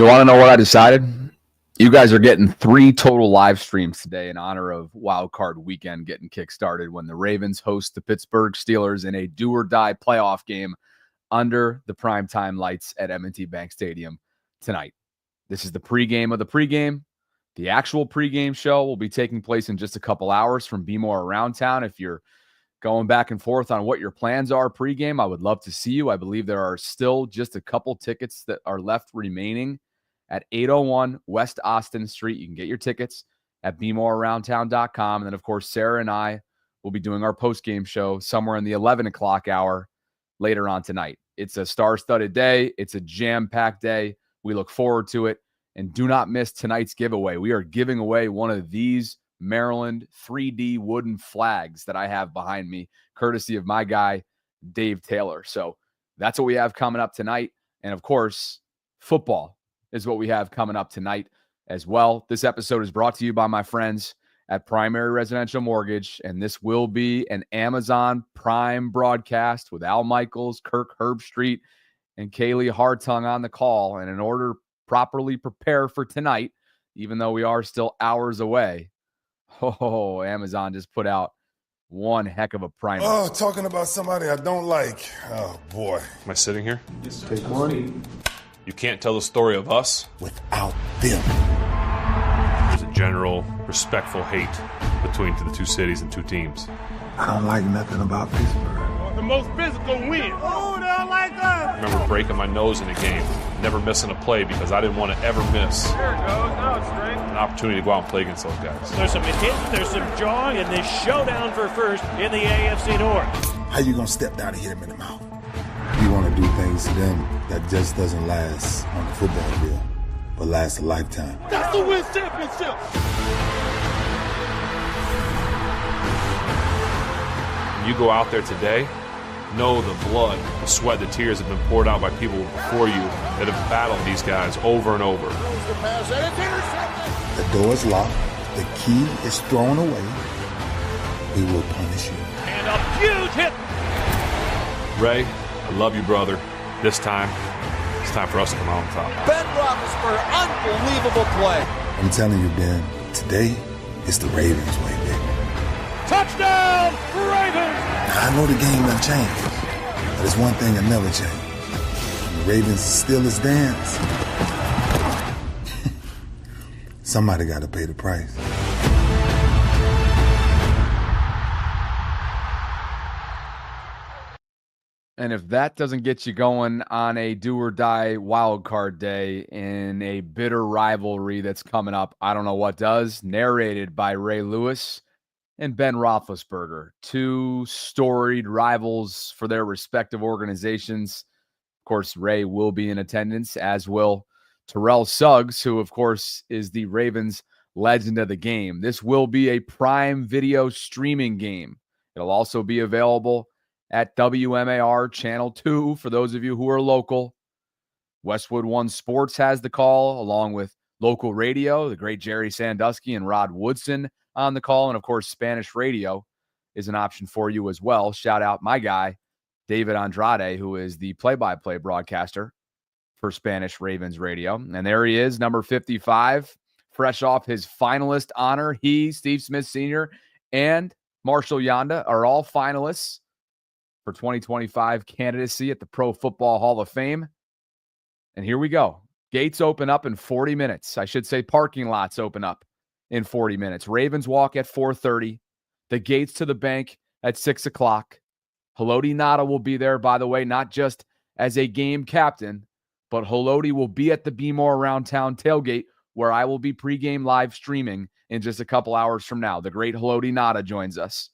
You want to know what I decided? You guys are getting 3 total live streams today in honor of Wild Card Weekend getting kickstarted when the Ravens host the Pittsburgh Steelers in a do-or-die playoff game under the primetime lights at M&T Bank Stadium tonight. This is the pregame of the pregame. The actual pregame show will be taking place in just a couple hours from Be More Around Town. If you're going back and forth on what your plans are pregame, I would love to see you. I believe there are still just a couple tickets that are left remaining at 801 West Austin Street. You can get your tickets at BeMoreAroundTown.com. And then, of course, Sarah and I will be doing our postgame show somewhere in the 11 o'clock hour later on tonight. It's a star-studded day. It's a jam-packed day. We look forward to it. And do not miss tonight's giveaway. We are giving away one of these Maryland 3D wooden flags that I have behind me, courtesy of my guy, Dave Taylor. So that's what we have coming up tonight. And, of course, football is what we have coming up tonight as well. This episode is brought to you by my friends at Primary Residential Mortgage, and this will be an Amazon Prime broadcast with Al Michaels, Kirk Herbstreit, and Kaylee Hartung on the call. And in order to properly prepare for tonight, even though we are still hours away, Amazon just put out one heck of a primer. Oh, talking about somebody I don't like. Oh, boy. Am I sitting here? Take one. You can't tell the story of us Without them. There's a general, respectful hate between the two cities and two teams. I don't like nothing about Pittsburgh. The most physical win. Oh, they don't like us. I remember breaking my nose in a game, never missing a play because I didn't want to ever miss There it goes. Now it's straight. an opportunity to go out and play against those guys. There's some hitting, there's some jawing, and this showdown for first in the AFC North. How you gonna step down and hit him in the mouth? You want to do things to them that just doesn't last on the football field, but lasts a lifetime. That's the win championship. When you go out there today, know the blood, the sweat, the tears have been poured out by people before you that have battled these guys over and over. The door is locked. The key is thrown away. We will punish you. And a huge hit. Ray, I love you, brother. This time, it's time for us to come out on top. Ben Roethlisberger, unbelievable play. I'm telling you, Ben, today it's the Ravens way, baby. Touchdown, Ravens! Now, I know the game done changed, but there's one thing that never changed. When the Ravens still is dance, somebody got to pay the price. And if that doesn't get you going on a do-or-die wild card day in a bitter rivalry that's coming up, I don't know what does. Narrated by Ray Lewis and Ben Roethlisberger, 2 storied rivals for their respective organizations. Of course, Ray will be in attendance, as will Terrell Suggs, who, of course, is the Ravens legend of the game. This will be a Prime Video streaming game. It'll also be available at WMAR Channel 2 for those of you who are local. Westwood One Sports has the call, along with local radio, the great Jerry Sandusky and Rod Woodson on the call. And, of course, Spanish radio is an option for you as well. Shout out my guy, David Andrade, who is the play-by-play broadcaster for Spanish Ravens radio. And there he is, number 55, fresh off his finalist honor. He, Steve Smith Sr., and Marshall Yanda are all finalists for 2025 candidacy at the Pro Football Hall of Fame. And here we go. Gates open up in 40 minutes. I should say parking lots open up in 40 minutes. Ravens walk at 4:30. The gates to the bank at 6 o'clock. Haloti Ngata will be there, by the way, not just as a game captain, but Haloti will be at the Be More Around Town tailgate, where I will be pregame live streaming in just a couple hours from now. The great Haloti Ngata joins us.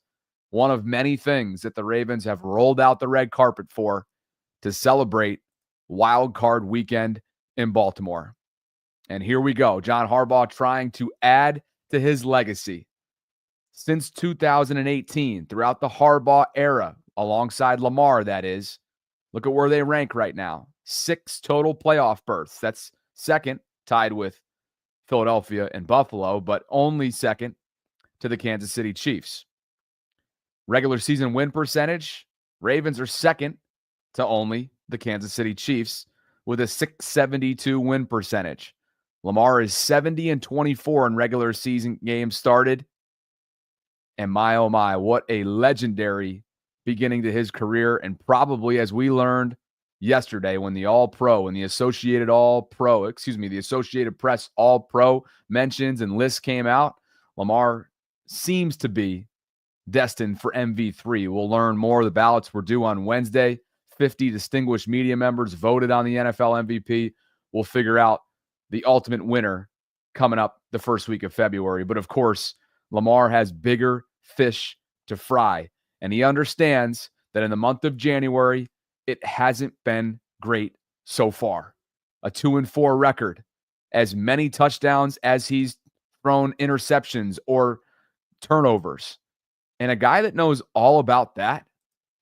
One of many things that the Ravens have rolled out the red carpet for to celebrate Wild Card Weekend in Baltimore. And here we go. John Harbaugh trying to add to his legacy. Since 2018, throughout the Harbaugh era, alongside Lamar, that is, look at where they rank right now. 6 total playoff berths. That's second, tied with Philadelphia and Buffalo, but only second to the Kansas City Chiefs. Regular season win percentage, Ravens are second to only the Kansas City Chiefs with a .672 win percentage. Lamar is 70-24 in regular season games started. And my, oh my, what a legendary beginning to his career. And probably, as we learned yesterday, when the All-Pro and the Associated Press All-Pro mentions and lists came out, Lamar seems to be destined for MV3. We'll learn more. The ballots were due on Wednesday. 50 distinguished media members voted on the NFL MVP. We'll figure out the ultimate winner coming up the first week of February. But of course, Lamar has bigger fish to fry. And he understands that in the month of January, it hasn't been great so far. A 2-4 record. As many touchdowns as he's thrown interceptions or turnovers. And a guy that knows all about that,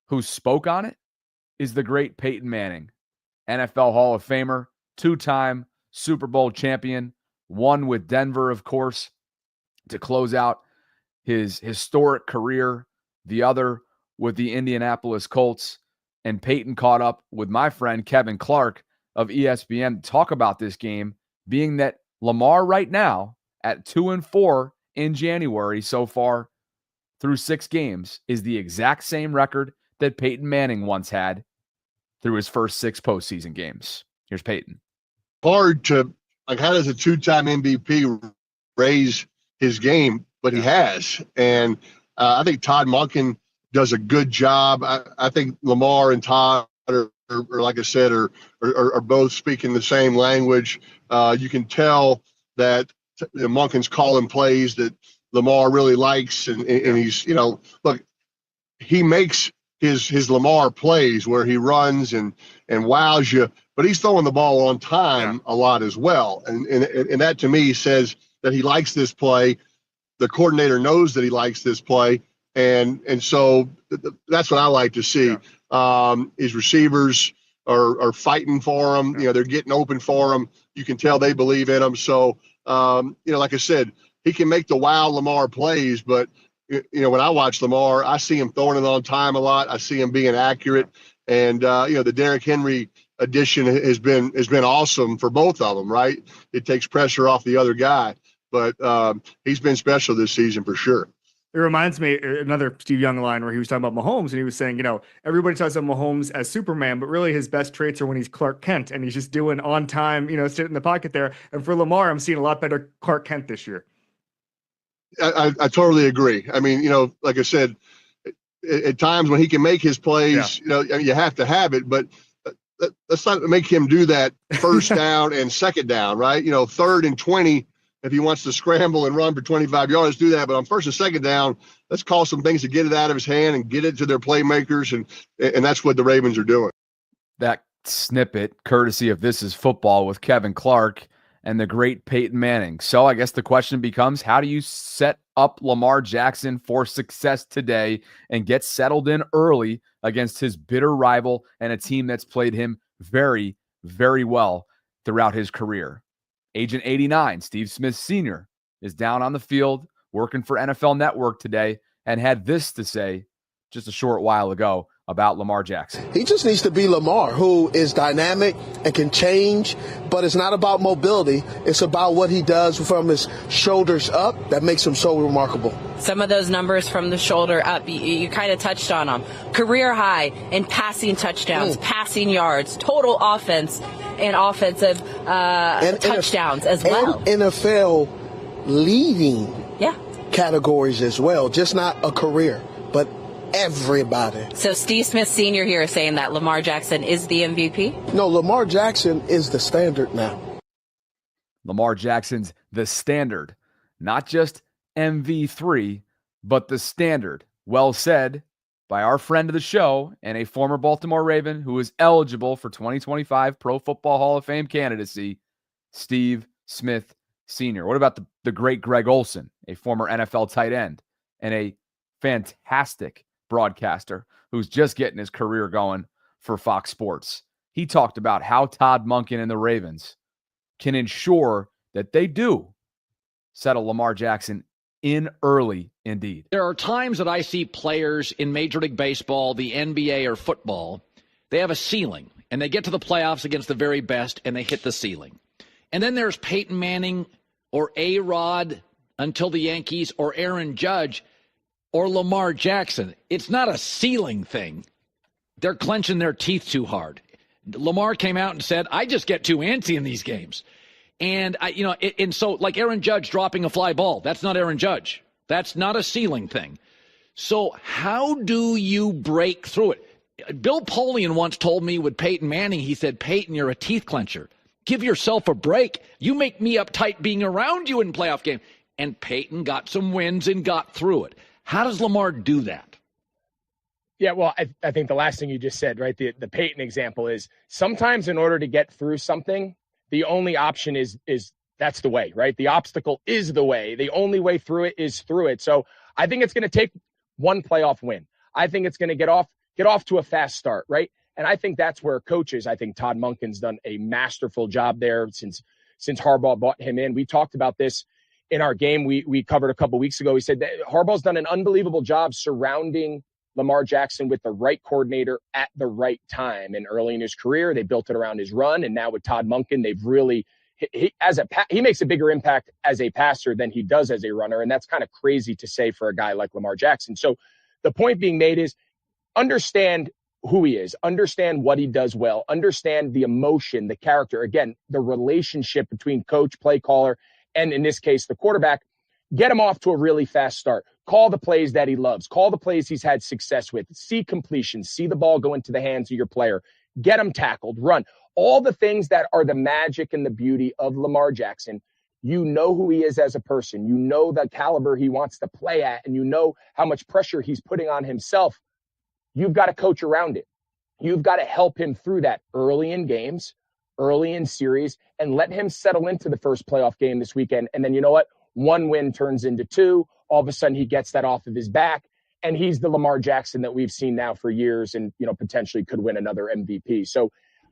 who spoke on it, is the great Peyton Manning, NFL Hall of Famer, 2-time Super Bowl champion, one with Denver, of course, to close out his historic career, the other with the Indianapolis Colts. And Peyton caught up with my friend Kevin Clark of ESPN to talk about this game, being that Lamar right now at 2-4 in January so far through 6 games is the exact same record that Peyton Manning once had through his first 6 postseason games. Here's Peyton. Hard to, like, how does a 2-time MVP raise his game? But he has. And I think Todd Monken does a good job. I think Lamar and Todd are like I said, are both speaking the same language. You can tell that Monken's calling plays that Lamar really likes. And he's, look, he makes his Lamar plays where he runs and wows you, but he's throwing the ball on time a lot as well. And that to me says that he likes this play. The coordinator knows that he likes this play. And so that's what I like to see. His receivers are fighting for him. They're getting open for him. You can tell they believe in him. So, like I said, he can make the wow Lamar plays, but when I watch Lamar, I see him throwing it on time a lot. I see him being accurate. And, the Derrick Henry addition has been awesome for both of them, right? It takes pressure off the other guy. But he's been special this season for sure. It reminds me another Steve Young line where he was talking about Mahomes, and he was saying, everybody talks about Mahomes as Superman, but really his best traits are when he's Clark Kent and he's just doing on time, sit in the pocket there. And for Lamar, I'm seeing a lot better Clark Kent this year. I totally agree. I mean, like I said, at times when he can make his plays, you have to have it, but let's not make him do that first down and second down, right? 3rd and 20, if he wants to scramble and run for 25 yards, do that. But on 1st and 2nd down, let's call some things to get it out of his hand and get it to their playmakers, and that's what the Ravens are doing. That snippet, courtesy of This Is Football with Kevin Clark and the great Peyton Manning. So I guess the question becomes, how do you set up Lamar Jackson for success today and get settled in early against his bitter rival and a team that's played him very, very well throughout his career? Agent 89, Steve Smith Sr., is down on the field working for NFL Network today and had this to say just a short while ago about Lamar Jackson. He just needs to be Lamar, who is dynamic and can change, but it's not about mobility. It's about what he does from his shoulders up that makes him so remarkable. Some of those numbers from the shoulder up, you kind of touched on them. Career high in passing touchdowns, passing yards, total offense, and offensive touchdowns as well. And NFL leading categories as well, just not a career, but everybody. So Steve Smith Sr. here is saying that Lamar Jackson is the MVP? No, Lamar Jackson is the standard now. Lamar Jackson's the standard, not just MV3, but the standard. Well said by our friend of the show and a former Baltimore Raven who is eligible for 2025 Pro Football Hall of Fame candidacy, Steve Smith Sr. What about the great Greg Olsen, a former NFL tight end and a fantastic broadcaster who's just getting his career going for Fox Sports? He talked about how Todd Monken and the Ravens can ensure that they do settle Lamar Jackson in early indeed. There are times that I see players in Major League Baseball, the NBA, or football, they have a ceiling. and they get to the playoffs against the very best, and they hit the ceiling. And then there's Peyton Manning or A-Rod until the Yankees, or Aaron Judge or Lamar Jackson. It's not a ceiling thing. They're clenching their teeth too hard. Lamar came out and said, I just get too antsy in these games. And, so like Aaron Judge dropping a fly ball, that's not Aaron Judge. That's not a ceiling thing. So how do you break through it? Bill Polian once told me with Peyton Manning, he said, Peyton, you're a teeth clencher. Give yourself a break. You make me uptight being around you in playoff game. And Peyton got some wins and got through it. How does Lamar do that? Yeah, well, I think the last thing you just said, right, the Peyton example is sometimes in order to get through something, the only option is that's the way, right? The obstacle is the way. The only way through it is through it. So I think it's going to take one playoff win. I think it's going to get off to a fast start, right? And I think that's where coaches, I think Todd Monken's done a masterful job there since Harbaugh brought him in. We talked about this in our game we covered a couple weeks ago. He said that Harbaugh's done an unbelievable job surrounding Lamar Jackson with the right coordinator at the right time. And early in his career, they built it around his run. And now with Todd Monken, they've really he makes a bigger impact as a passer than he does as a runner. And that's kind of crazy to say for a guy like Lamar Jackson. So the point being made is understand who he is, understand what he does well, understand the emotion, the character, again, the relationship between coach, play caller, and in this case, the quarterback. Get him off to a really fast start. Call the plays that he loves. Call the plays he's had success with. See completions. See the ball go into the hands of your player. Get him tackled. Run. All the things that are the magic and the beauty of Lamar Jackson. You know who he is as a person. You know the caliber he wants to play at, and you know how much pressure he's putting on himself. You've got to coach around it. You've got to help him through that early in games, early in series, and let him settle into the first playoff game this weekend. And then you know what? One win turns into two. All of a sudden he gets that off of his back, and he's the Lamar Jackson that we've seen now for years and, potentially could win another MVP. So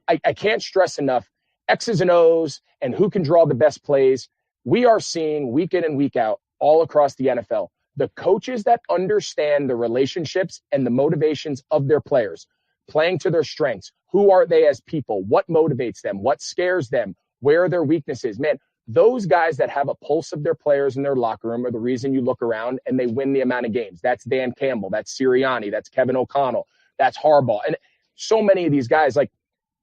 I can't stress enough X's and O's and who can draw the best plays. We are seeing week in and week out all across the NFL, the coaches that understand the relationships and the motivations of their players, playing to their strengths. Who are they as people? What motivates them? What scares them? Where are their weaknesses? Man, those guys that have a pulse of their players in their locker room are the reason you look around and they win the amount of games. That's Dan Campbell. That's Sirianni. That's Kevin O'Connell. That's Harbaugh. And so many of these guys, like,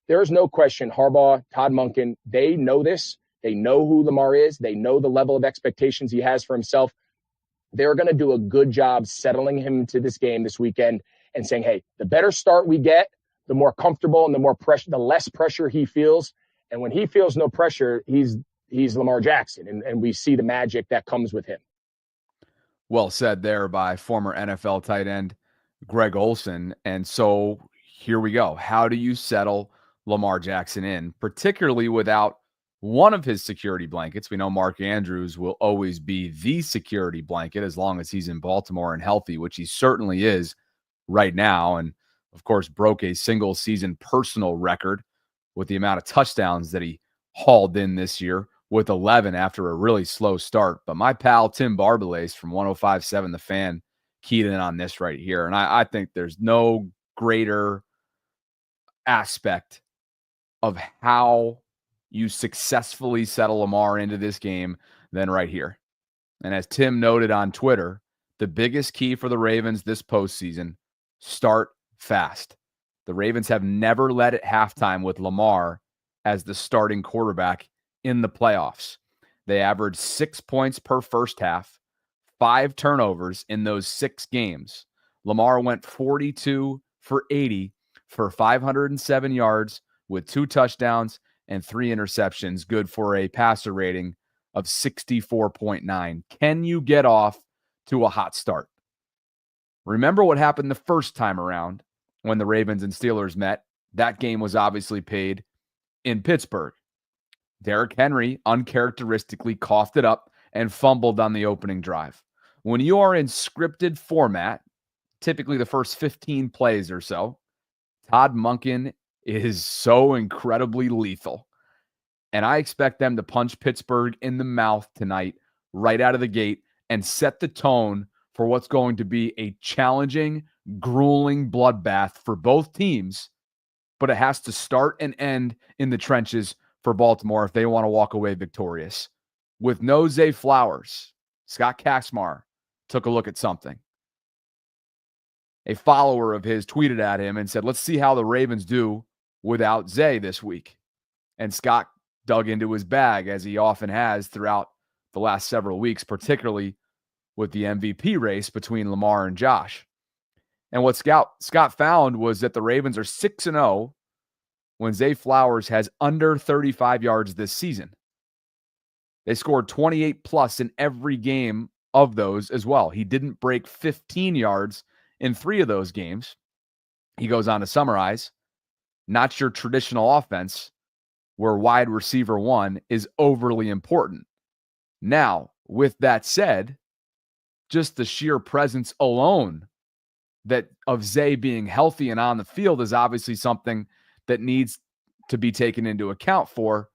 there's no question Harbaugh, Todd Monken, they know this. They know who Lamar is. They know the level of expectations he has for himself. They're going to do a good job settling him to this game this weekend and saying, hey, the better start we get, the more comfortable and the more pressure, the less pressure he feels. And when he feels no pressure, he's Lamar Jackson, and we see the magic that comes with him. Well said there by former NFL tight end Greg Olsen. And so here we go. How do you settle Lamar Jackson in, particularly without one of his security blankets? We know Mark Andrews will always be the security blanket as long as he's in Baltimore and healthy, which he certainly is right now. And, of course, broke a single-season personal record with the amount of touchdowns that he hauled in this year, with 11 after a really slow start. But my pal Tim Barbalace from 105.7 The Fan keyed in on this right here. And I think there's no greater aspect of how you successfully settle Lamar into this game than right here. And as Tim noted on Twitter, the biggest key for the Ravens this postseason, start fast. The Ravens have never led at halftime with Lamar as the starting quarterback in the playoffs. They averaged 6 points per first half, 5 turnovers in those 6 games. Lamar went 42 for 80 for 507 yards with 2 touchdowns and 3 interceptions, good for a passer rating of 64.9. Can you get off to a hot start? Remember what happened the first time around when the Ravens and Steelers met? That game was obviously played in Pittsburgh. Derrick Henry uncharacteristically coughed it up and fumbled on the opening drive. When you are in scripted format, typically the first 15 plays or so, Todd Monken is so incredibly lethal. And I expect them to punch Pittsburgh in the mouth tonight, right out of the gate, and set the tone for what's going to be a challenging, grueling bloodbath for both teams, but it has to start and end in the trenches for Baltimore if they want to walk away victorious. With no Zay Flowers, Scott Kaczmar took a look at something. A follower of his tweeted at him and said, let's see how the Ravens do without Zay this week. And Scott dug into his bag, as he often has throughout the last several weeks, particularly with the MVP race between Lamar and Josh. And what Scott found was that the Ravens are 6-0 when Zay Flowers has under 35 yards this season. They scored 28 plus in every game of those as well. He didn't break 15 yards in 3 of those games. He goes on to summarize, not your traditional offense where wide receiver 1 is overly important. Now, with that said, just the sheer presence alone that of Zay being healthy and on the field is obviously something that needs to be taken into account for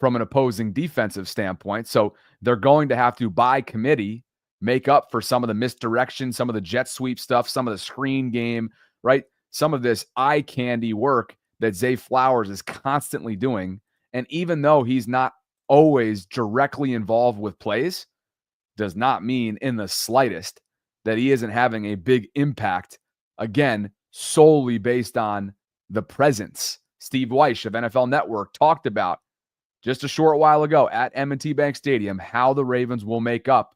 from an opposing defensive standpoint. So they're going to have to, by committee, make up for some of the misdirection, some of the jet sweep stuff, some of the screen game, right? Some of this eye candy work that Zay Flowers is constantly doing. And even though he's not always directly involved with plays, does not mean in the slightest that he isn't having a big impact, again, solely based on the presence. Steve Weish of NFL Network talked about just a short while ago at M&T Bank Stadium how the Ravens will make up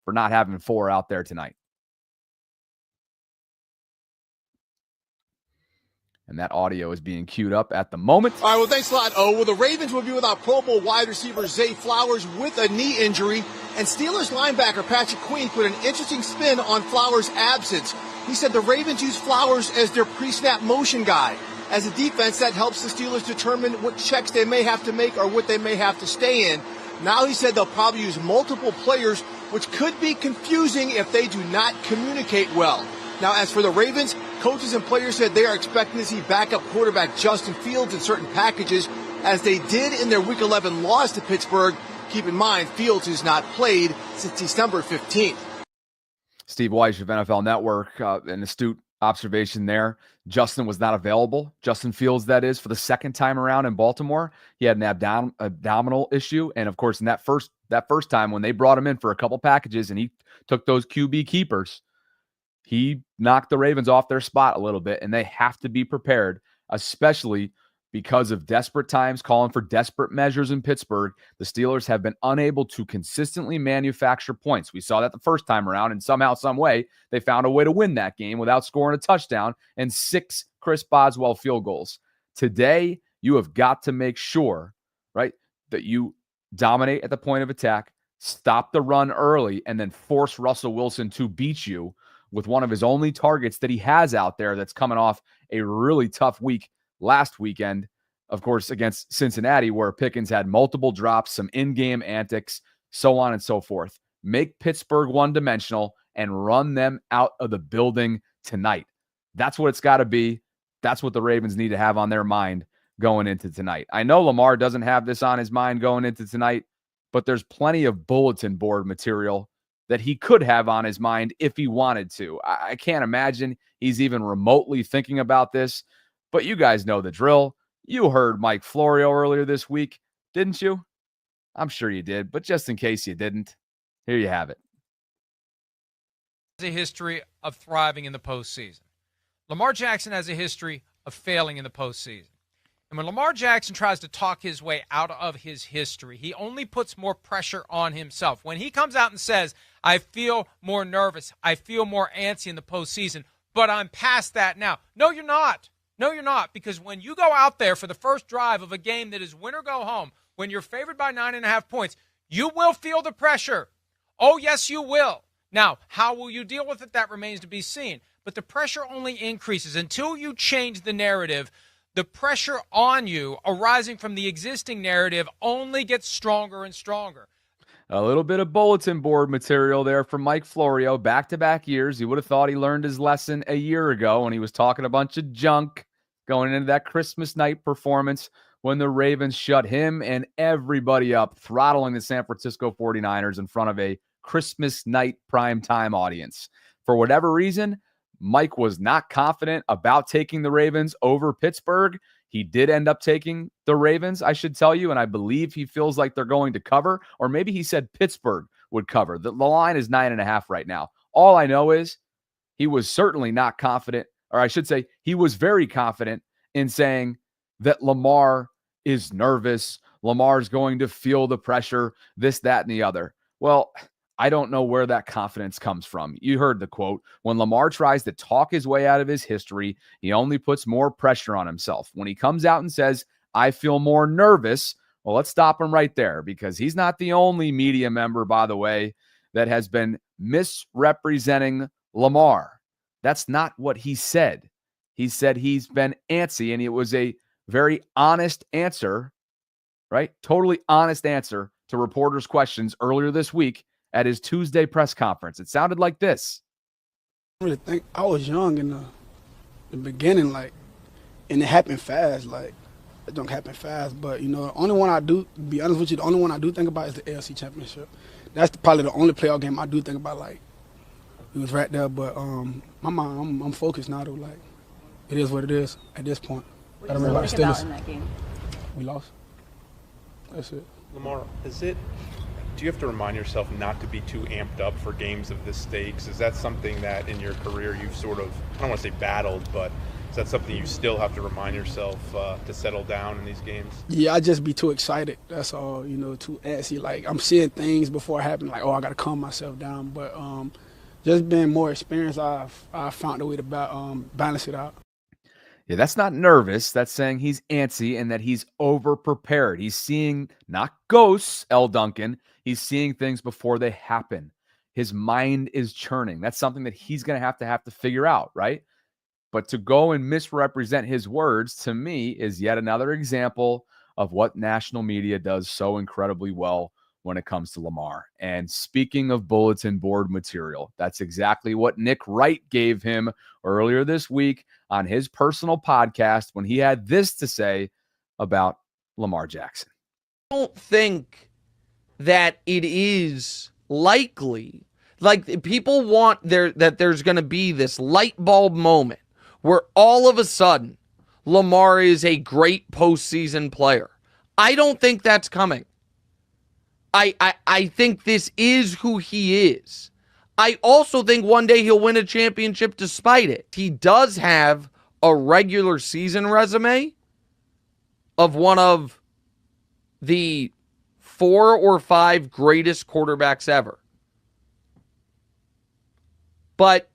for not having 4 out there tonight. And that audio is being queued up at the moment. All right, well, thanks a lot, O. Well, the Ravens will be without Pro Bowl wide receiver Zay Flowers with a knee injury. And Steelers linebacker Patrick Queen put an interesting spin on Flowers' absence. He said the Ravens use Flowers as their pre-snap motion guy. As a defense, that helps the Steelers determine what checks they may have to make or what they may have to stay in. Now he said they'll probably use multiple players, which could be confusing if they do not communicate well. Now, as for the Ravens, coaches and players said they are expecting to see backup quarterback Justin Fields in certain packages, as they did in their Week 11 loss to Pittsburgh. Keep in mind, Fields has not played since December 15th. Steve Weish of NFL Network, an astute observation there. Justin was not available. Justin Fields, that is, for the second time around in Baltimore. He had an abdominal issue. And, of course, in that first time when they brought him in for a couple packages and he took those QB keepers, he knocked the Ravens off their spot a little bit, and they have to be prepared, especially because of desperate times calling for desperate measures in Pittsburgh. The Steelers have been unable to consistently manufacture points. We saw that the first time around, and somehow, some way, they found a way to win that game without scoring a touchdown and 6 Chris Boswell field goals. Today, you have got to make sure, right, that you dominate at the point of attack, stop the run early, and then force Russell Wilson to beat you with one of his only targets that he has out there that's coming off a really tough week last weekend, of course, against Cincinnati, where Pickens had multiple drops, some in-game antics, so on and so forth. Make Pittsburgh one-dimensional and run them out of the building tonight. That's what it's got to be. That's what the Ravens need to have on their mind going into tonight. I know Lamar doesn't have this on his mind going into tonight, but there's plenty of bulletin board material that he could have on his mind if he wanted to. I can't imagine he's even remotely thinking about this, but you guys know the drill. You heard Mike Florio earlier this week, didn't you? I'm sure you did, but just in case you didn't, here you have it. A history of thriving in the postseason. Lamar Jackson has a history of failing in the postseason. And when Lamar Jackson tries to talk his way out of his history, he only puts more pressure on himself. When he comes out and says, I feel more nervous, I feel more antsy in the postseason, but I'm past that now. No, you're not. No, you're not. Because when you go out there for the first drive of a game that is win or go home, when you're favored by 9.5 points, you will feel the pressure. Oh, yes, you will. Now, how will you deal with it? That remains to be seen. But the pressure only increases until you change the narrative. The pressure on you arising from the existing narrative only gets stronger and stronger. A little bit of bulletin board material there from Mike Florio. Back-to-back years. You would have thought he learned his lesson a year ago when he was talking a bunch of junk going into that Christmas night performance when the Ravens shut him and everybody up, throttling the San Francisco 49ers in front of a Christmas night primetime audience. For whatever reason, Mike was not confident about taking the Ravens over Pittsburgh. He did end up taking the Ravens, I should tell you, and I believe he feels like they're going to cover, or maybe he said Pittsburgh would cover. The line is 9.5 right now. All I know is he was certainly not confident, or I should say he was very confident in saying that Lamar is nervous. Lamar's going to feel the pressure, this, that, and the other. Well, I don't know where that confidence comes from. You heard the quote. When Lamar tries to talk his way out of his history, he only puts more pressure on himself. When he comes out and says, I feel more nervous, well, let's stop him right there, because he's not the only media member, by the way, that has been misrepresenting Lamar. That's not what he said. He said he's been antsy, and it was a very honest answer, right? Totally honest answer to reporters' questions earlier this week at his Tuesday press conference. It sounded like this. I really think I was young in the beginning, and it happened fast. It don't happen fast, but the only one I do, to be honest with you, the only one I do think about is the AFC Championship. That's probably the only playoff game I do think about. It was right there, but my mind, I'm focused now. Though, it is what it is at this point. What did you think about in that game? We lost. That's it. Lamar, do you have to remind yourself not to be too amped up for games of this stakes? Is that something that in your career you've sort of, I don't want to say battled, but is that something you still have to remind yourself to settle down in these games? Yeah, I just be too excited. That's all, too antsy. I'm seeing things before it happen, I got to calm myself down. But just being more experienced, I found a way to balance it out. Yeah, that's not nervous. That's saying he's antsy and that he's over-prepared. He's seeing not ghosts, L. Duncan. He's seeing things before they happen. His mind is churning. That's something that he's going to have to figure out, right? But to go and misrepresent his words, to me, is yet another example of what national media does so incredibly well when it comes to Lamar. And speaking of bulletin board material, that's exactly what Nick Wright gave him earlier this week on his personal podcast when he had this to say about Lamar Jackson. I don't think that it is likely, people want that there's going to be this light bulb moment where all of a sudden Lamar is a great postseason player. I don't think that's coming. I think this is who he is. I also think one day he'll win a championship despite it. He does have a regular season resume of one of the 4 or 5 greatest quarterbacks ever. But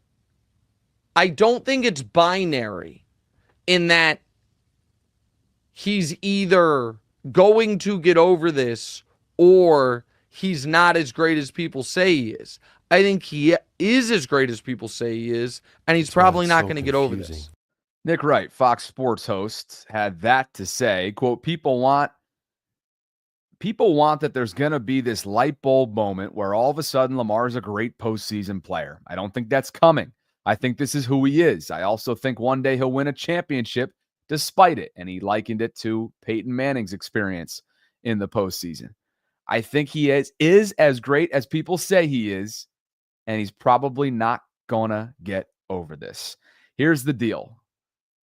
I don't think it's binary in that he's either going to get over this or he's not as great as people say he is. I think he is as great as people say he is, and he's probably not going to get over this. Nick Wright, Fox Sports host, had that to say, quote, people want that there's going to be this light bulb moment where all of a sudden Lamar's a great postseason player. I don't think that's coming. I think this is who he is. I also think one day he'll win a championship despite it, and he likened it to Peyton Manning's experience in the postseason. I think he is as great as people say he is, and he's probably not going to get over this. Here's the deal.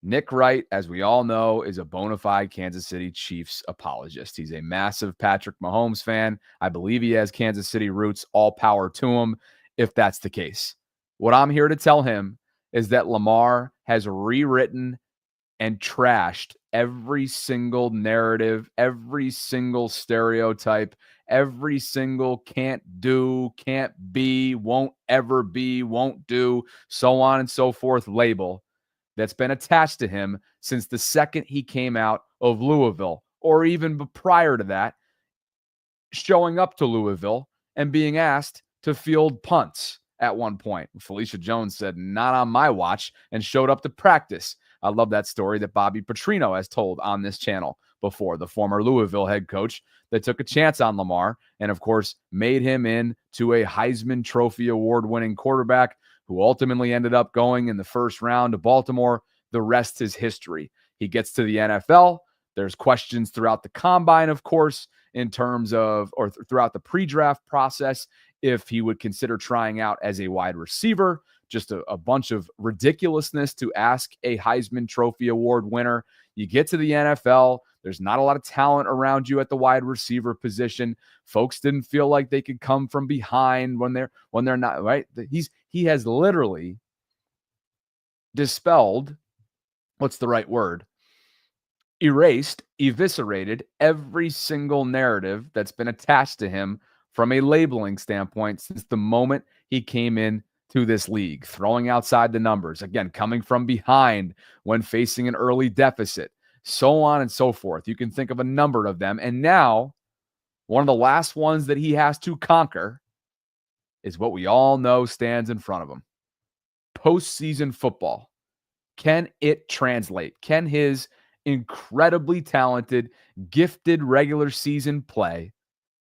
Nick Wright, as we all know, is a bona fide Kansas City Chiefs apologist. He's a massive Patrick Mahomes fan. I believe he has Kansas City roots. All power to him if that's the case. What I'm here to tell him is that Lamar has rewritten and trashed every single narrative, every single stereotype, every single can't do, can't be, won't ever be, won't do, so on and so forth label that's been attached to him since the second he came out of Louisville, or even prior to that, showing up to Louisville and being asked to field punts at one point. Felicia Jones said, not on my watch, and showed up to practice. I love that story that Bobby Petrino has told on this channel before, the former Louisville head coach that took a chance on Lamar and, of course, made him into a Heisman Trophy award-winning quarterback who ultimately ended up going in the first round to Baltimore. The rest is history. He gets to the NFL. There's questions throughout the combine, of course, in terms of, or throughout the pre-draft process, if he would consider trying out as a wide receiver. Just a bunch of ridiculousness to ask a Heisman Trophy Award winner. You get to the NFL, there's not a lot of talent around you at the wide receiver position. Folks didn't feel like they could come from behind when they're not, right? He has literally dispelled, what's the right word? Erased, eviscerated every single narrative that's been attached to him from a labeling standpoint since the moment he came in to this league, throwing outside the numbers, again, coming from behind when facing an early deficit, so on and so forth. You can think of a number of them. And now, one of the last ones that he has to conquer is what we all know stands in front of him. Postseason football. Can it translate? Can his incredibly talented, gifted regular season play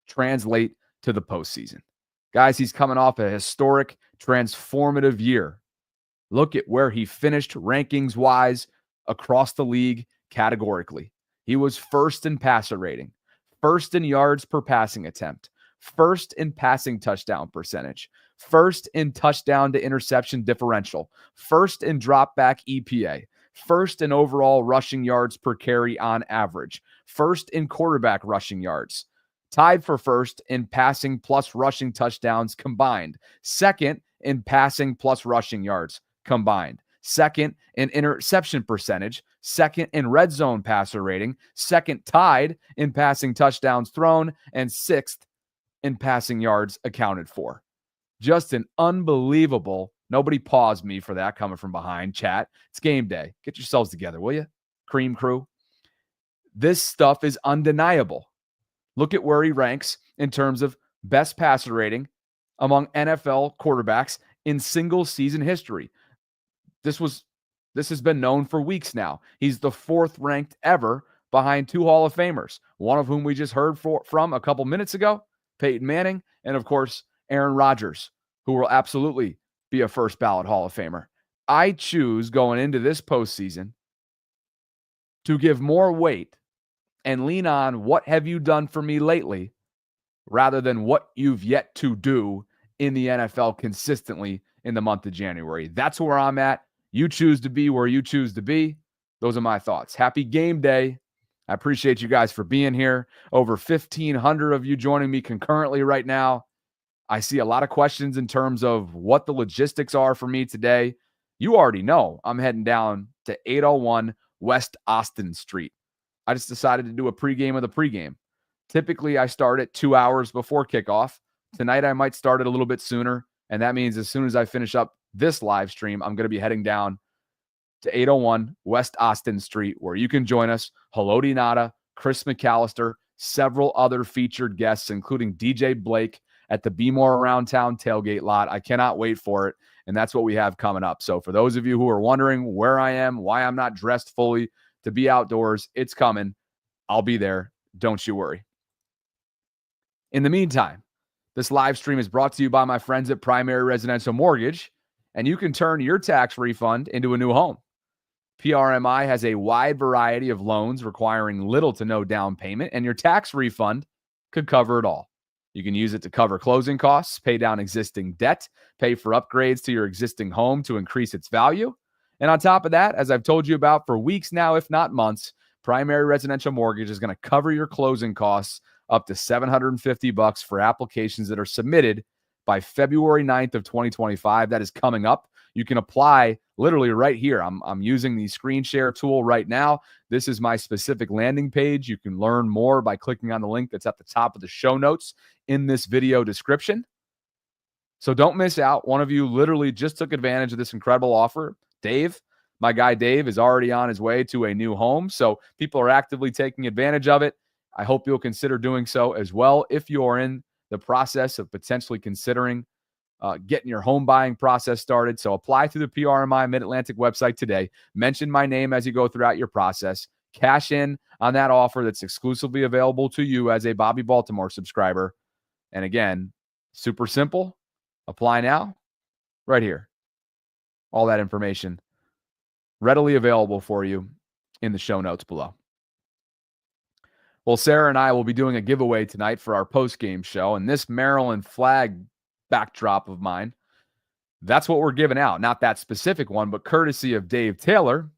translate to the postseason? Guys, he's coming off a historic, transformative year. Look at where he finished rankings-wise across the league categorically. He was first in passer rating, first in yards per passing attempt, first in passing touchdown percentage, first in touchdown to interception differential, first in drop back EPA, first in overall rushing yards per carry on average, first in quarterback rushing yards, tied for first in passing plus rushing touchdowns combined, second in passing plus rushing yards combined, second in interception percentage, second in red zone passer rating, second tied in passing touchdowns thrown, and sixth in passing yards accounted for. Just an unbelievable, nobody pause me for that coming from behind, chat. It's game day. Get yourselves together, will you? Cream crew. This stuff is undeniable. Look at where he ranks in terms of best passer rating among NFL quarterbacks in single season history. This has been known for weeks now. He's the 4th ranked ever behind 2 Hall of Famers, one of whom we just heard from a couple minutes ago, Peyton Manning, and of course, Aaron Rodgers, who will absolutely be a first ballot Hall of Famer. I choose going into this postseason to give more weight and lean on what have you done for me lately rather than what you've yet to do in the NFL consistently in the month of January. That's where I'm at. You choose to be where you choose to be. Those are my thoughts. Happy game day. I appreciate you guys for being here. Over 1,500 of you joining me concurrently right now. I see a lot of questions in terms of what the logistics are for me today. You already know I'm heading down to 801 West Austin Street. I just decided to do a pregame of the pregame. Typically, I start at 2 hours before kickoff. Tonight, I might start it a little bit sooner, and that means as soon as I finish up this live stream, I'm going to be heading down to 801 West Austin Street, where you can join us. Haloti Ngata, Chris McAllister, several other featured guests, including DJ Blake at the Be More Around Town tailgate lot. I cannot wait for it, and that's what we have coming up. So for those of you who are wondering where I am, why I'm not dressed fully to be outdoors, it's coming. I'll be there. Don't you worry. In the meantime, this live stream is brought to you by my friends at Primary Residential Mortgage, and you can turn your tax refund into a new home. PRMI has a wide variety of loans requiring little to no down payment, and your tax refund could cover it all. You can use it to cover closing costs, pay down existing debt, pay for upgrades to your existing home to increase its value. And on top of that, as I've told you about for weeks now, if not months, Primary Residential Mortgage is going to cover your closing costs up to $750 for applications that are submitted by February 9th of 2025. That is coming up. You can apply literally right here. I'm using the screen share tool right now. This is my specific landing page. You can learn more by clicking on the link that's at the top of the show notes in this video description. So don't miss out. One of you literally just took advantage of this incredible offer. Dave, my guy Dave, is already on his way to a new home. So people are actively taking advantage of it. I hope you'll consider doing so as well if you are in the process of potentially considering getting your home buying process started. So apply through the PRMI Mid-Atlantic website today. Mention my name as you go throughout your process. Cash in on that offer that's exclusively available to you as a Bobby Baltimore subscriber. And again, super simple. Apply now, right here. All that information readily available for you in the show notes below. Well, Sarah and I will be doing a giveaway tonight for our post-game show, and this Maryland flag backdrop of mine. That's what we're giving out. Not that specific one, but courtesy of Dave Taylor.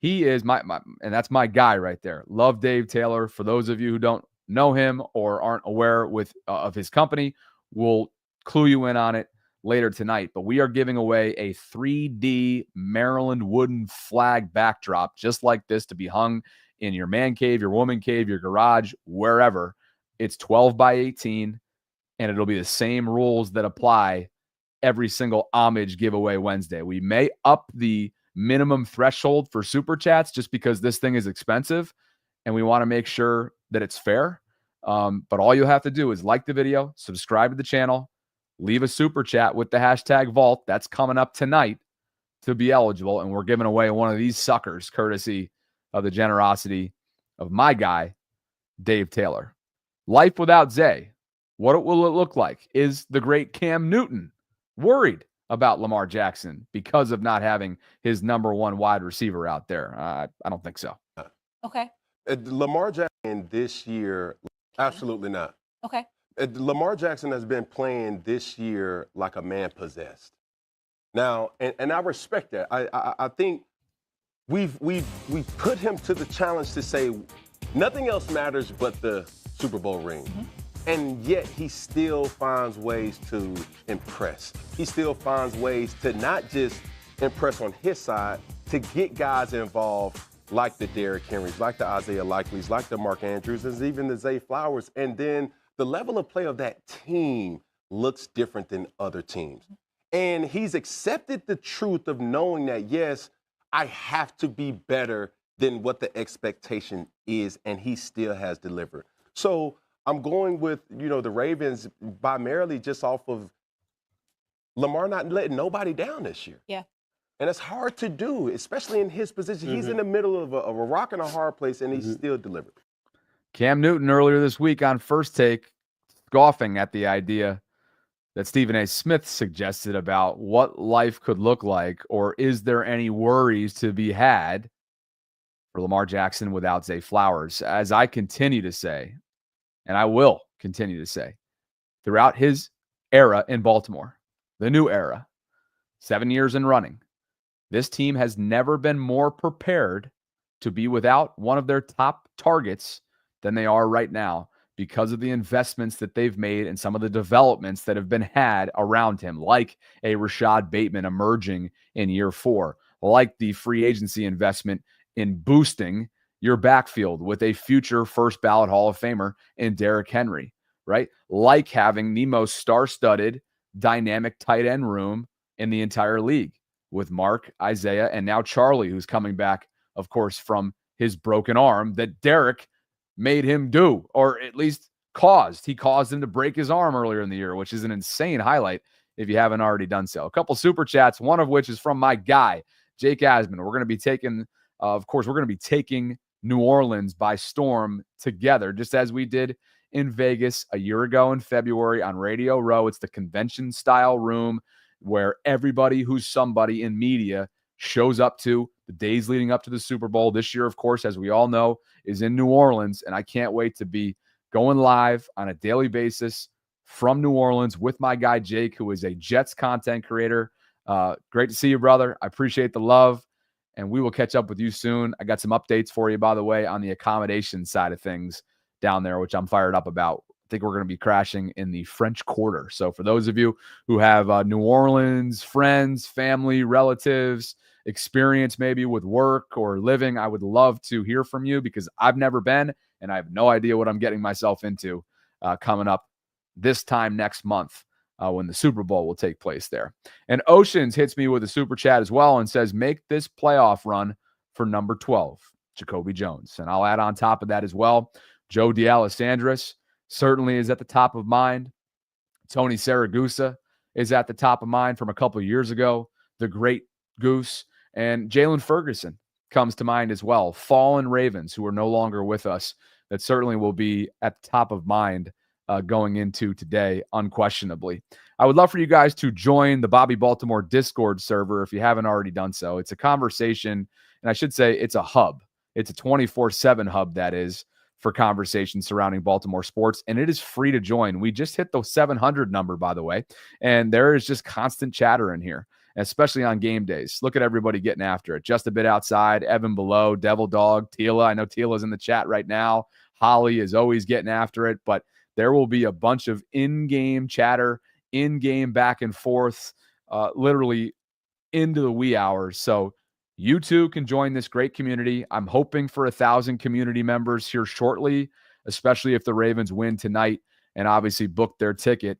He is my and that's my guy right there. Love Dave Taylor. For those of you who don't know him or aren't aware of his company, we'll clue you in on it later tonight. But we are giving away a 3D Maryland wooden flag backdrop just like this to be hung in your man cave, your woman cave, your garage, wherever. It's 12 by 18, and it'll be the same rules that apply every single homage giveaway Wednesday. We may up the minimum threshold for super chats just because this thing is expensive and we want to make sure that it's fair. But all you have to do is like the video, subscribe to the channel, leave a super chat with the hashtag Vault. That's coming up tonight to be eligible. And we're giving away one of these suckers courtesy of the generosity of my guy, Dave Taylor. Life without Zay. What will it look like? Is the great Cam Newton worried about Lamar Jackson because of not having his number one wide receiver out there? I don't think so. Okay. Lamar Jackson this year, absolutely not. Okay. Lamar Jackson has been playing this year like a man possessed. Now, and I respect that. I think we've put him to the challenge to say nothing else matters but the Super Bowl ring. Mm-hmm. And yet he still finds ways to impress. He still finds ways to not just impress on his side, to get guys involved like the Derrick Henrys, like the Isaiah Likeleys, like the Mark Andrews, and even the Zay Flowers. And then the level of play of that team looks different than other teams. And he's accepted the truth of knowing that, yes, I have to be better than what the expectation is, and he still has delivered. So I'm going with, the Ravens primarily just off of Lamar not letting nobody down this year. Yeah. And it's hard to do, especially in his position. Mm-hmm. He's in the middle of a rock and a hard place, and he's still delivered. Cam Newton earlier this week on First Take, scoffing at the idea that Stephen A. Smith suggested about what life could look like, or is there any worries to be had for Lamar Jackson without Zay Flowers? As I continue to say, and I will continue to say, throughout his era in Baltimore, the new era, 7 years in running, this team has never been more prepared to be without one of their top targets than they are right now because of the investments that they've made and some of the developments that have been had around him, like a Rashad Bateman emerging in year 4, like the free agency investment in boosting your backfield with a future first ballot Hall of Famer in Derrick Henry, right? Like having the most star-studded dynamic tight end room in the entire league with Mark, Isaiah, and now Charlie, who's coming back, of course, from his broken arm that Derrick made him do, or at least caused. He caused him to break his arm earlier in the year, which is an insane highlight if you haven't already done so. A couple super chats, one of which is from my guy, Jake Asman. We're going to be taking, New Orleans by storm together, just as we did in Vegas a year ago in February on Radio Row. It's the convention style room where everybody who's somebody in media shows up to the days leading up to the Super Bowl. This year, of course, as we all know, is in New Orleans, and I can't wait to be going live on a daily basis from New Orleans with my guy Jake, who is a Jets content creator. Great to see you, brother. I appreciate the love, and we will catch up with you soon. I got some updates for you, by the way, on the accommodation side of things down there, which I'm fired up about. I think we're going to be crashing in the French Quarter. So for those of you who have New Orleans friends, family, relatives, experience maybe with work or living, I would love to hear from you because I've never been and I have no idea what I'm getting myself into coming up this time next month when the Super Bowl will take place there. And Oceans hits me with a super chat as well and says, make this playoff run for number 12, Jacoby Jones. And I'll add on top of that as well, Joe D'Alessandris certainly is at the top of mind. Tony Saragusa is at the top of mind from a couple of years ago, the great Goose. And Jalen Ferguson comes to mind as well. Fallen Ravens, who are no longer with us, that certainly will be at the top of mind going into today, unquestionably. I would love for you guys to join the Bobby Baltimore Discord server if you haven't already done so. It's a conversation, and I should say it's a hub. It's a 24/7 hub, that is, for conversations surrounding Baltimore sports, and it is free to join. We just hit the 700 number, by the way, and there is just constant chatter in here, especially on game days. Look at everybody getting after it. Just a bit outside, Evan below, Devil Dog, Tila. I know Tila's in the chat right now. Holly is always getting after it, but there will be a bunch of in-game chatter, in-game back and forth, literally into the wee hours. So you too can join this great community. I'm hoping for 1,000 community members here shortly, especially if the Ravens win tonight and obviously book their ticket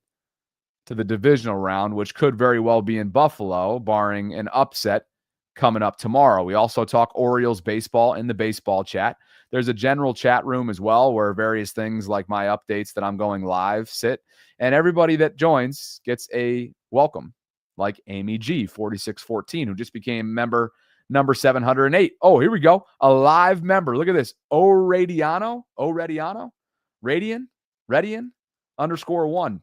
to the divisional round, which could very well be in Buffalo, barring an upset coming up tomorrow. We also talk Orioles baseball in the baseball chat. There's a general chat room as well where various things like my updates that I'm going live sit, and everybody that joins gets a welcome, like Amy G 4614, who just became member number 708. Oh, here we go. A live member. Look at this. Radian _1,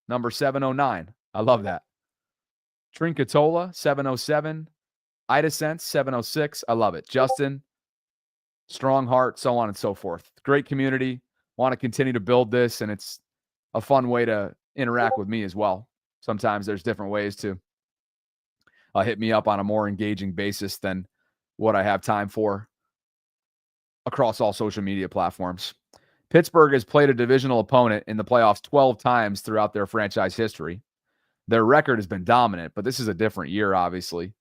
number 709. I love that. Trincatola 707. Idasense 706. I love it. Justin, Strong Heart, so on and so forth. Great community. Want to continue to build this, and it's a fun way to interact with me as well. Sometimes there's different ways to hit me up on a more engaging basis than what I have time for across all social media platforms. Pittsburgh has played a divisional opponent in the playoffs 12 times throughout their franchise history. Their record has been dominant, but this is a different year, obviously.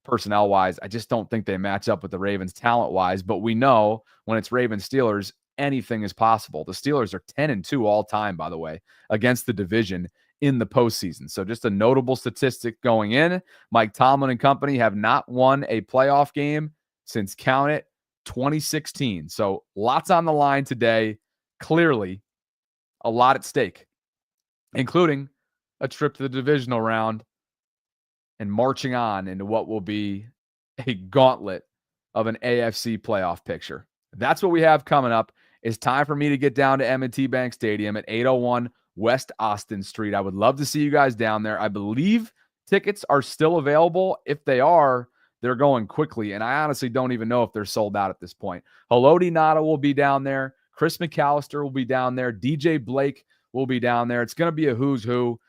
Personnel-wise, I just don't think they match up with the Ravens talent-wise, but we know when it's Ravens-Steelers, anything is possible. The Steelers are 10-2 all-time, by the way, against the division in the postseason. So just a notable statistic going in. Mike Tomlin and company have not won a playoff game since, count it, 2016. So lots on the line today. Clearly, a lot at stake, including a trip to the divisional round and marching on into what will be a gauntlet of an AFC playoff picture. That's what we have coming up. It's time for me to get down to M&T Bank Stadium at 801 West Austin Street. I would love to see you guys down there. I believe tickets are still available. If they are, they're going quickly, and I honestly don't even know if they're sold out at this point. Haloti Nada will be down there. Chris McAllister will be down there. DJ Blake will be down there. It's going to be a who's who.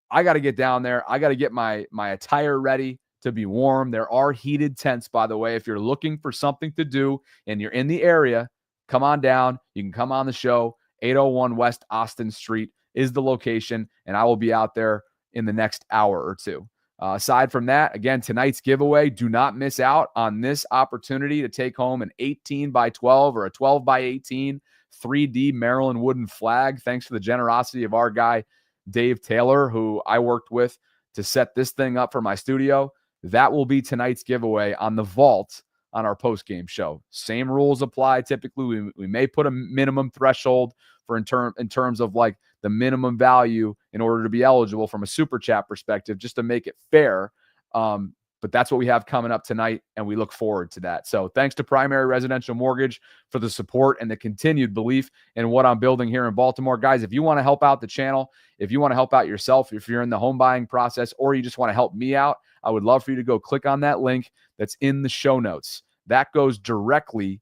I got to get down there. I got to get my attire ready to be warm. There are heated tents, by the way. If you're looking for something to do and you're in the area, come on down. You can come on the show. 801 West Austin Street is the location, and I will be out there in the next hour or two. Aside from that, again, tonight's giveaway, do not miss out on this opportunity to take home an 18x12 or a 12x18 3D Maryland wooden flag. Thanks for the generosity of our guy, Dave Taylor, who I worked with to set this thing up for my studio. That will be tonight's giveaway on the vault on our post-game show. Same rules apply. Typically, we may put a minimum threshold for in terms of like the minimum value in order to be eligible from a super chat perspective, just to make it fair. But that's what we have coming up tonight, and we look forward to that. So thanks to Primary Residential Mortgage for the support and the continued belief in what I'm building here in Baltimore. Guys, if you want to help out the channel, if you want to help out yourself, if you're in the home buying process, or you just want to help me out, I would love for you to go click on that link that's in the show notes. That goes directly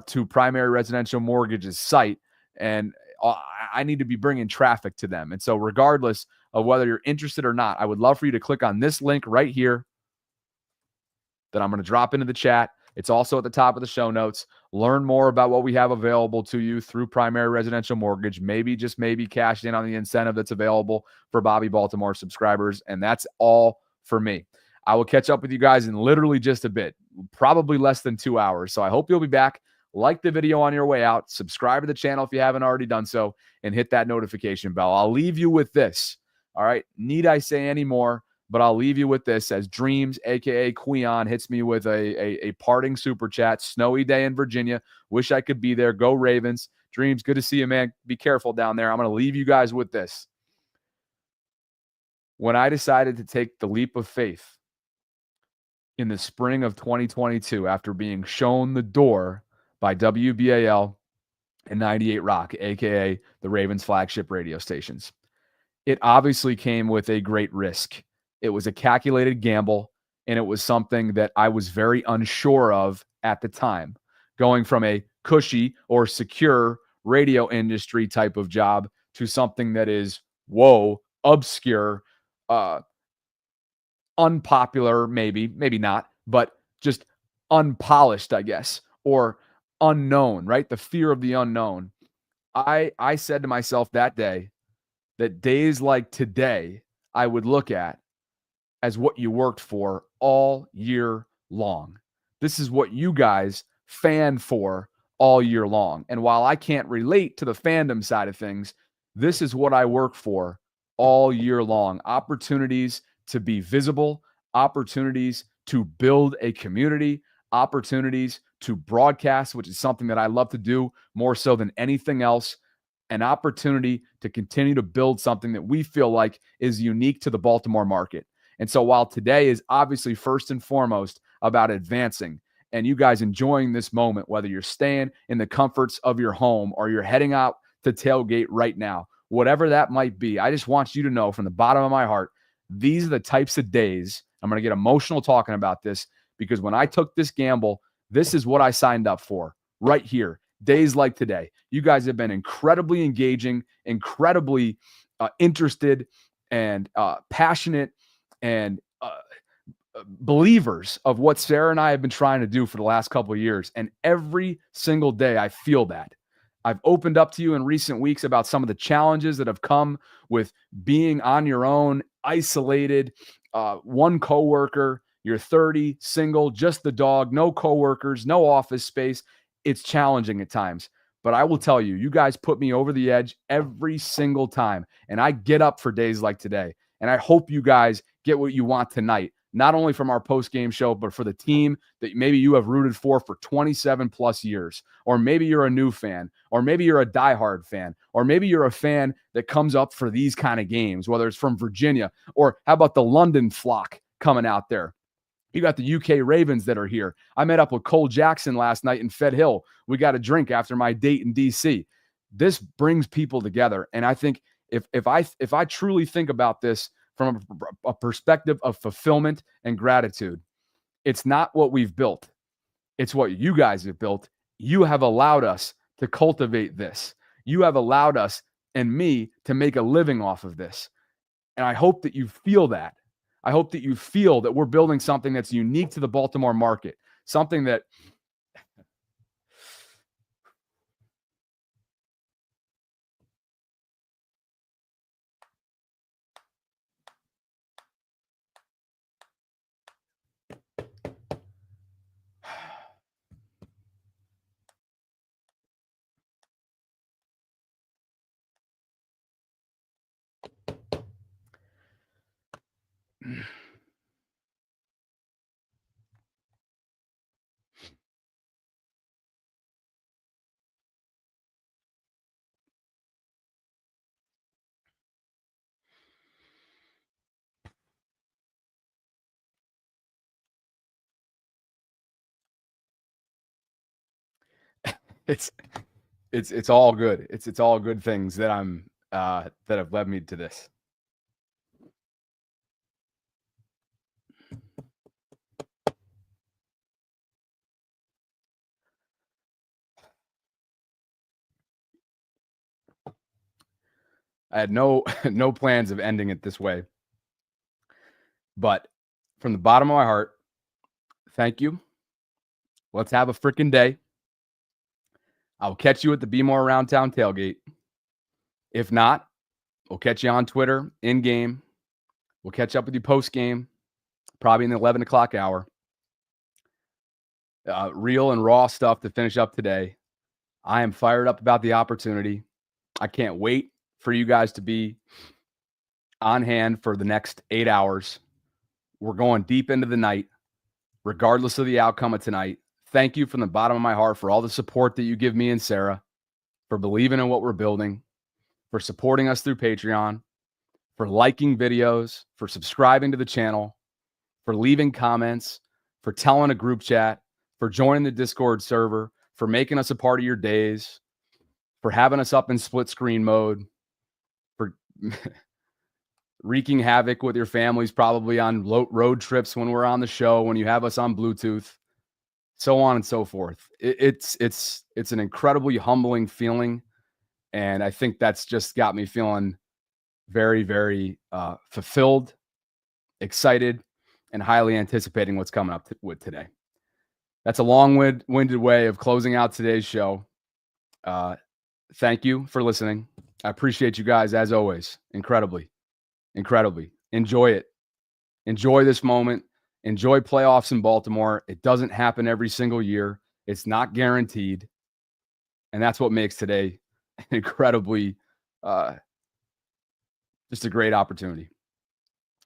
to Primary Residential Mortgage's site, and I need to be bringing traffic to them. And so regardless of whether you're interested or not, I would love for you to click on this link right here that I'm going to drop into the chat. It's also at the top of the show notes. Learn more about what we have available to you through Primary Residential Mortgage. Maybe, just maybe, cash in on the incentive that's available for Bobby Baltimore subscribers. And that's all for me. I will catch up with you guys in literally just a bit, probably less than 2 hours. So I hope you'll be back. Like the video on your way out. Subscribe to the channel if you haven't already done so, and hit that notification bell. I'll leave you with this. All right. Need I say any more? But I'll leave you with this as Dreams, a.k.a. Queon, hits me with a parting super chat. Snowy day in Virginia. Wish I could be there. Go Ravens. Dreams, good to see you, man. Be careful down there. I'm going to leave you guys with this. When I decided to take the leap of faith in the spring of 2022 after being shown the door by WBAL and 98 Rock, a.k.a. the Ravens flagship radio stations, it obviously came with a great risk. It was a calculated gamble, and it was something that I was very unsure of at the time. Going from a cushy or secure radio industry type of job to something that is, obscure, unpopular, maybe not, but just unpolished, I guess, or unknown, right? The fear of the unknown. I said to myself that day that days like today I would look at as what you worked for all year long. This is what you guys fan for all year long. And while I can't relate to the fandom side of things, this is what I work for all year long. Opportunities to be visible, opportunities to build a community, opportunities to broadcast, which is something that I love to do more so than anything else, an opportunity to continue to build something that we feel like is unique to the Baltimore market. And so while today is obviously first and foremost about advancing and you guys enjoying this moment, whether you're staying in the comforts of your home or you're heading out to tailgate right now, whatever that might be, I just want you to know from the bottom of my heart, these are the types of days, I'm going to get emotional talking about this, because when I took this gamble, this is what I signed up for right here. Days like today. You guys have been incredibly engaging, incredibly interested and passionate and believers of what Sarah and I have been trying to do for the last couple of years. And every single day I feel that. I've opened up to you in recent weeks about some of the challenges that have come with being on your own, isolated, one coworker, you're 30, single, just the dog, no coworkers, no office space. It's challenging at times. But I will tell you, you guys put me over the edge every single time. And I get up for days like today. And I hope you guys get what you want tonight, not only from our post-game show, but for the team that maybe you have rooted for 27 plus years. Or maybe you're a new fan, or maybe you're a diehard fan, or maybe you're a fan that comes up for these kind of games, whether it's from Virginia, or how about the London flock coming out there? You got the UK Ravens that are here. I met up with Cole Jackson last night in Fed Hill. We got a drink after my date in DC. This brings people together. And I think if I truly think about this from a perspective of fulfillment and gratitude, it's not what we've built. It's what you guys have built. You have allowed us to cultivate this. You have allowed us and me to make a living off of this. And I hope that you feel that. I hope that you feel that we're building something that's unique to the Baltimore market, something that it's all good. It's all good things that I'm that have led me to this. I had no plans of ending it this way. But from the bottom of my heart, thank you. Let's have a freaking day. I'll catch you at the Be More Around Town tailgate. If not, we'll catch you on Twitter, in-game. We'll catch up with you post-game, probably in the 11 o'clock hour. Real and raw stuff to finish up today. I am fired up about the opportunity. I can't wait for you guys to be on hand for the next 8 hours. We're going deep into the night, regardless of the outcome of tonight. Thank you from the bottom of my heart for all the support that you give me and Sarah, for believing in what we're building, for supporting us through Patreon, for liking videos, for subscribing to the channel, for leaving comments, for telling a group chat, for joining the Discord server, for making us a part of your days, for having us up in split screen mode, for wreaking havoc with your families, probably on road trips when we're on the show, when you have us on Bluetooth. so on and so forth. It's an incredibly humbling feeling, and I think that's just got me feeling very, very fulfilled, excited, and highly anticipating what's coming up with today. That's a long-winded way of closing out today's show. Thank you for listening. I appreciate you guys, as always, incredibly. Enjoy it. Enjoy this moment. Enjoy playoffs in Baltimore. It doesn't happen every single year. It's not guaranteed. And that's what makes today incredibly just a great opportunity.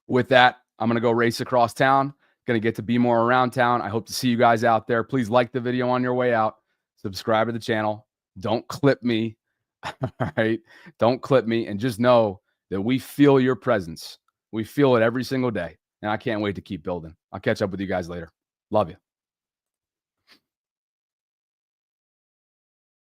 With that, I'm going to go race across town. Going to get to be more around town. I hope to see you guys out there. Please like the video on your way out. Subscribe to the channel. Don't clip me. All right? Don't clip me. And just know that we feel your presence. We feel it every single day. And I can't wait to keep building. I'll catch up with you guys later. Love you.